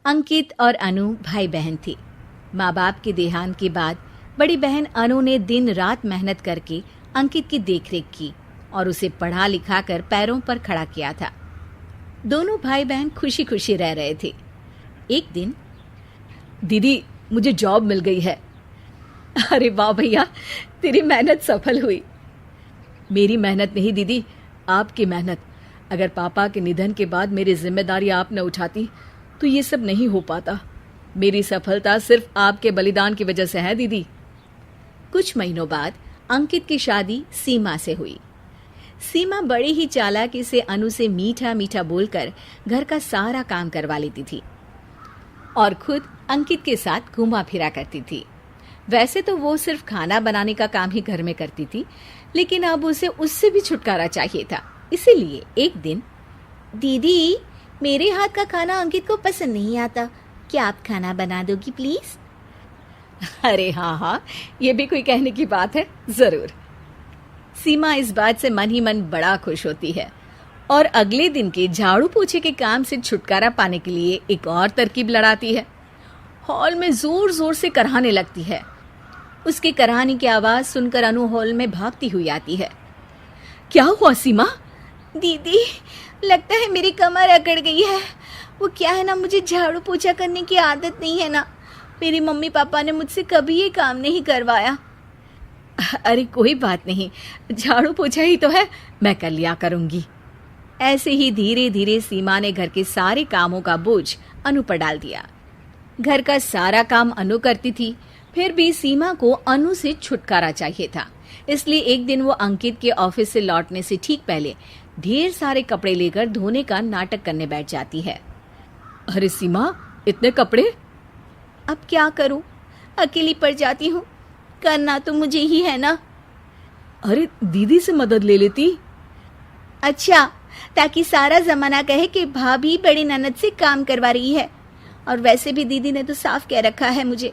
अंकित और अनु भाई बहन थे। माँ बाप के देहांत के बाद बड़ी बहन अनु ने दिन रात मेहनत करके अंकित की देखरेख की और उसे पढ़ा लिखा कर पैरों पर खड़ा किया था। दोनों भाई बहन खुशी खुशी रह रहे थे। एक दिन, दीदी मुझे जॉब मिल गई है। अरे वाह भैया, तेरी मेहनत सफल हुई। मेरी मेहनत नहीं दीदी, आपकी मेहनत। अगर पापा के निधन के बाद मेरी जिम्मेदारी आप न उठाती तो ये सब नहीं हो पाता। मेरी सफलता सिर्फ आपके बलिदान की वजह से है दीदी। कुछ महीनों बाद अंकित की शादी सीमा से हुई। सीमा बड़ी ही चालाकी से अनु से मीठा मीठा बोलकर घर का सारा काम करवा लेती थी और खुद अंकित के साथ घूमा फिरा करती थी। वैसे तो वो सिर्फ खाना बनाने का काम ही घर में करती थी, लेकिन अब उसे उससे भी छुटकारा चाहिए था। इसीलिए एक दिन, दीदी मेरे हाथ का खाना अंकित को पसंद नहीं आता, क्या आप खाना बना दोगी प्लीज? अरे हाँ, ये भी कोई कहने की बात है, जरूर। सीमा इस बात से मन ही मन बड़ा खुश होती है और अगले दिन के झाड़ू पोछे के काम से छुटकारा पाने के लिए एक और तरकीब लड़ाती है। हॉल में जोर जोर से कराहने लगती है। उसके कराहने की आवाज सुनकर अनु हॉल में भागती हुई आती है। क्या हुआ सीमा? दीदी लगता है मेरी कमर अकड़ गई है। वो क्या है ना, मुझे झाड़ू पोछा करने की आदत नहीं है ना। मेरी मम्मी पापा ने मुझसे कभी ये काम नहीं करवाया। अरे कोई बात नहीं, झाड़ू पोछा ही तो है, मैं कर लिया करूंगी। ऐसे ही धीरे धीरे सीमा ने घर के सारे कामों का बोझ अनु पर डाल दिया। घर का सारा काम अनु करती थी, फिर भी सीमा को अनु से छुटकारा चाहिए था। इसलिए एक दिन वो अंकित के ऑफिस से लौटने से ठीक पहले ढेर सारे कपड़े लेकर धोने का नाटक करने बैठ जाती है। अरे सीमा, इतने कपड़े? अब क्या करूं, अकेली पड़ जाती हूँ। करना तो मुझे ही है ना। अरे दीदी से मदद ले लेती। अच्छा, ताकि सारा जमाना कहे कि भाभी बड़ी ननद से काम करवा रही है। और वैसे भी दीदी ने तो साफ कह रखा है मुझे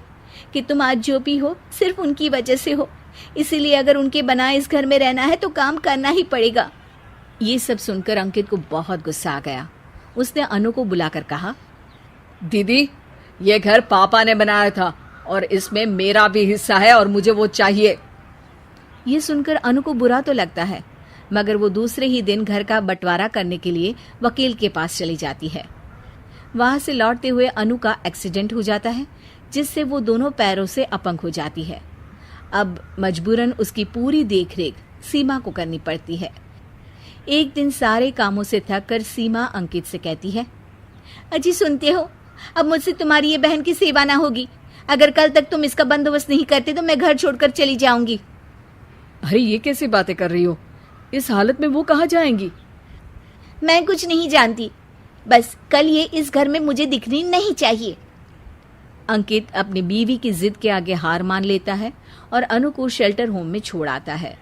कि तुम आज जो भी हो सिर्फ उनकी वजह से हो, इसीलिए अगर उनके बनाए इस घर में रहना है तो काम करना ही पड़ेगा। ये सब सुनकर अंकित को बहुत गुस्सा आ गया। उसने अनु को बुलाकर कहा, दीदी ये घर पापा ने बनाया था और इसमें मेरा भी हिस्सा है और मुझे वो चाहिए। ये सुनकर अनु को बुरा तो लगता है, मगर वो दूसरे ही दिन घर का बंटवारा करने के लिए वकील के पास चली जाती है। वहां से लौटते हुए अनु का एक्सीडेंट हो जाता है, जिससे वो दोनों पैरों से अपंग हो जाती है। अब मजबूरन उसकी पूरी देखरेख सीमा को करनी पड़ती है। एक दिन सारे कामों से थक कर सीमा अंकित से कहती है, अजी सुनते हो, अब मुझसे तुम्हारी ये बहन की सेवा ना होगी। अगर कल तक तुम इसका बंदोबस्त नहीं करते तो मैं घर छोड़कर चली जाऊंगी। अरे ये कैसी बातें कर रही हो? इस हालत में वो कहाँ जाएंगी? मैं कुछ नहीं जानती, बस कल ये इस घर में मुझे दिखनी नहीं चाहिए। अंकित अपनी बीवी की जिद के आगे हार मान लेता है और अनु को शेल्टर होम में छोड़ आता है।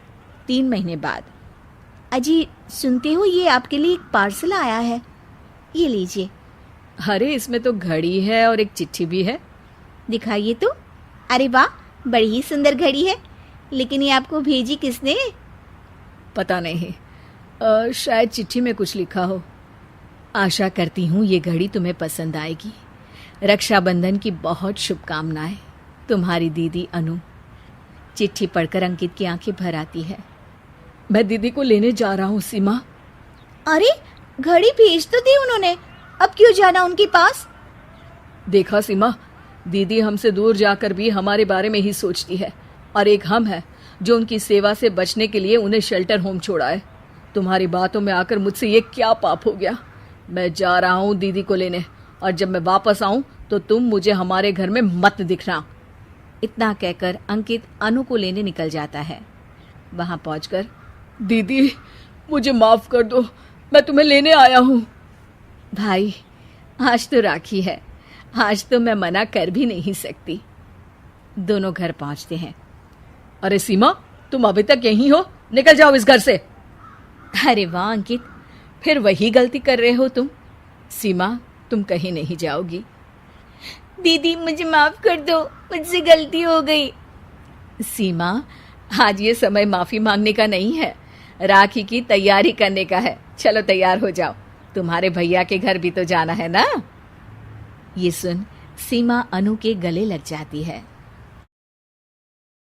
3 महीने बाद, अजी सुनते हो, ये आपके लिए एक पार्सल आया है, ये लीजिए। अरे इसमें तो घड़ी है और एक चिट्ठी भी है। दिखाइए तो। अरे वाह, बड़ी ही सुंदर घड़ी है, लेकिन ये आपको भेजी किसने? पता नहीं, शायद चिट्ठी में कुछ लिखा हो। आशा करती हूँ ये घड़ी तुम्हें पसंद आएगी। रक्षाबंधन की बहुत शुभकामनाएं, तुम्हारी दीदी अनु। चिट्ठी पढ़कर अंकित की आंखें भर आती है। मैं दीदी को लेने जा रहा हूँ सीमा। अरे घड़ी भेज तो दी उन्होंने, अब क्यों जाना उनके पास? देखा सीमा, दीदी हमसे दूर जाकर भी हमारे बारे में ही सोचती है, और एक हम है जो उनकी सेवा से बचने के लिए उन्हें शेल्टर होम छोड़ा है। तुम्हारी बातों में आकर मुझसे ये क्या पाप हो गया? मैं जा रहा हूँ दीदी को लेने, और जब मैं वापस आऊं तो तुम मुझे हमारे घर में मत दिखना। इतना कहकर अंकित अनु को लेने निकल जाता है। वहां पहुंचकर, दीदी मुझे माफ कर दो, मैं तुम्हें लेने आया हूँ। भाई आज तो राखी है, आज तो मैं मना कर भी नहीं सकती। दोनों घर पहुंचते हैं। अरे सीमा, तुम अभी तक यहीं हो? निकल जाओ इस घर से। अरे वाह अंकित, फिर वही गलती कर रहे हो तुम। सीमा, तुम कहीं नहीं जाओगी। दीदी मुझे माफ कर दो, मुझसे गलती हो गई। सीमा, आज ये समय माफी मांगने का नहीं है, राखी की तैयारी करने का है। चलो तैयार हो जाओ, तुम्हारे भैया के घर भी तो जाना है ना। ये सुन सीमा अनु के गले लग जाती है।